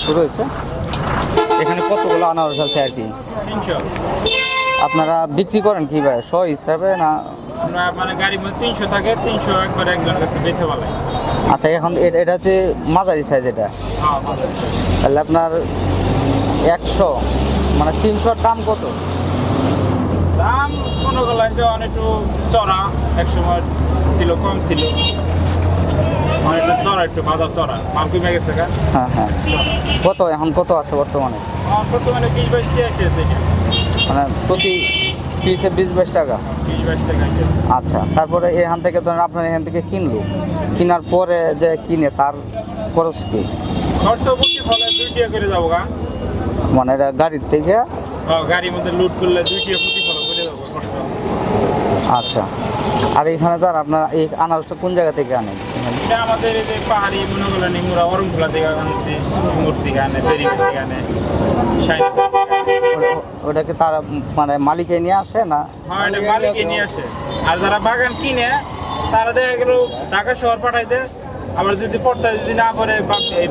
শুরু হয়েছে। এখানে কতগুলো আনারস আছে আর কি? 300। আপনারা বিক্রি করেন কি ভাই, শ হিসাবে না? আমরা মানে গাড়ির মধ্যে 300 থাকে, 300 একবার একজনের কাছে বেচে বলে। আচ্ছা, এখন এটা হচ্ছে মাঝারি সাইজ এটা। হ্যাঁ, তাহলে আপনার 100 মানে 300 দাম কত? দাম কোনো গলায় যখন একটু চড়া, এক সময় ছিল কম ছিল, অনেকটা চড়া, একটু বাজার চড়া, মাল কমে গেছে গা। হ্যাঁ হ্যাঁ, কত এখন কত আছে বর্তমানে? বর্তমানে 20-22 টাকা কেজি থেকে, মানে প্রতি পিসে 20-22 টাকা। 20-22 টাকা কেজি। আচ্ছা, তারপরে এখান থেকে ধরেন আপনার এখান থেকে কিনলো, কেনার পরে যে কিনে তার খরচ কি? খরচ প্রতি ফলে 2 টাকা করে যাবো গা। মানে এটা গাড়ির থেকে? গাড়ির মধ্যে লুট করলে 2 টাকা প্রতি ফলে করে যাবো খরচ। আচ্ছা, আর এখানে তার আপনার এই আনারসটা কোন জায়গা থেকে আনেন? এটা আমাদের এই যে পাহাড়ি মনে করলেন নিমুরা অরমখোলা থেকে আনছি, মুর থেকে আনে, বেরিবের থেকে আনে, সাইড থেকে আনে। ওটাকে তারা মানে মালিকে নিয়ে আসে না? হ্যাঁ, এটা মালিকে নিয়ে আসে। আর যারা বাগান কিনে তারা দেখা গেল ঢাকা শহর পাঠাই দেয়। আবার যদি পড়তে যদি না করে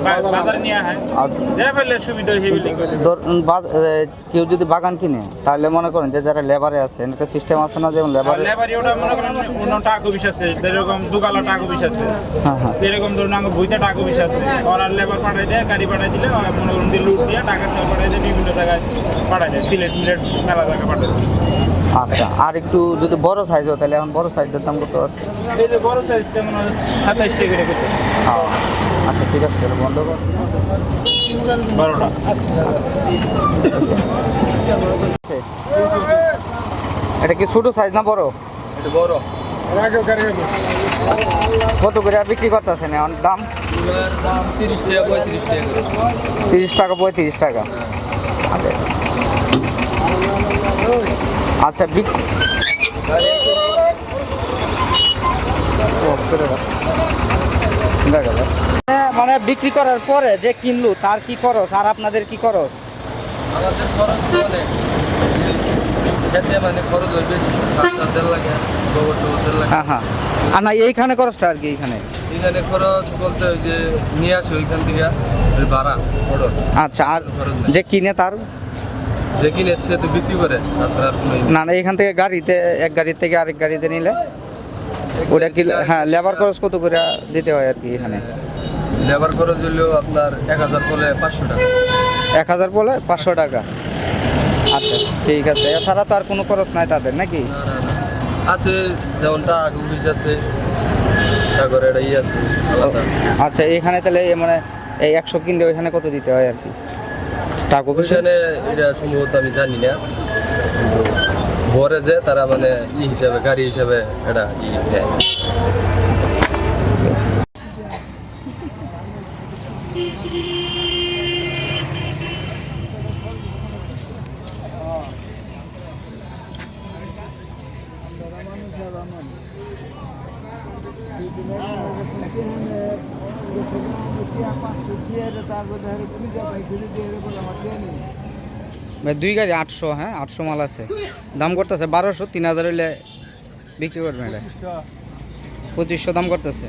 বাজারে নিয়ে হয়, যে ফেললে সুবিধা হয়ে কেউ যদি বাগান কিনে তাহলে মনে করেন যে যারা লেবারে আছে একটা সিস্টেম আছে না, যেমন লেবারে লেবারি ওটা মনে করেন অন্য টাকা অফিস আছে, যেরকম দুগালা টাকা অফিস আছে, হ্যাঁ হ্যাঁ, যেরকম ধরুন আমার বইতে টাকা অফিস আছে, ওরা লেবার পাঠাই দেয়, গাড়ি পাঠাই দিলে ওরা মনে করুন দিয়ে লুট দিয়ে ঢাকা শহর পাঠাই দেয়, বিভিন্ন জায়গায় পাঠাই দেয়, সিলেট মিলেট মেলা জায়গায় পাঠাই দেয়। আচ্ছা, আর একটু যদি বড় সাইজ হয় তাহলে এখন বড় সাইজের দাম কত আছে? এই যে বড় সাইজটা মনে হয় 27 টাকা করে করতে। হ্যাঁ, আচ্ছা ঠিক আছে, তাহলে বন্ধ কর। 12টা। এটা কি ছোট সাইজ না বড়? এটা বড়। কত করে বিক্রি করতেছেন এখন দাম? দাম 30 টাকা 35 টাকা করে। 30 টাকা 35 টাকা। আচ্ছা মানে বিক্রি করার পরে যে কিনলো তার কি খরচ আর আপনাদের কি খরচ? আমাদের খরচ অনেক, খেতে মানে খরচ হয় বেশি, 7,000 লাগে, গোবর টোবর লাগে। হ্যাঁ হ্যাঁ, আর না এইখানে খরচটা আর কি এইখানে? এখানে খরচ বলতে ওই যে নিয়ে আসে ওইখান থেকে ওই ভাড়া অর্ডার। আচ্ছা, আর যে কিনে তার? যে কিনে সে তো বিক্রি করে, তাছাড়া আর কোনো না না, এখান থেকে গাড়িতে এক গাড়ির থেকে আরেক গাড়িতে নিলে ওটা কি? হ্যাঁ, লেবার খরচ কত করে দিতে হয় আর কি এখানে? লেবার খরচ হলেও আপনার 1,000 বলে 500 টাকা। 1000 বলে 500 টাকা। আচ্ছা ঠিক আছে, এছাড়া তো আর কোনো খরচ নাই তাদের নাকি? না না না, আছে যেমন টাকা অফিস আছে, তারপরে এটা আছে আলাদা। আচ্ছা, এখানে তাহলে মানে এই 100 কিনলে ওইখানে কত দিতে হয় আর কি টাকা? ওইখানে এটা সম্ভবত আমি জানি না, কিন্তু ভরে যে তারা মানে হিসাবে গাড়ি হিসাবে এটা দেয়। ভাই 2 গাড়ি 800, হ্যাঁ 800 মাল আছে, দাম করতেছে 1200, 3000 হইলে বিক্রি করবেন এটা? 2500 দাম করতেছে।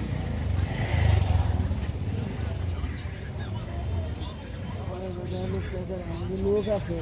লোক আছে।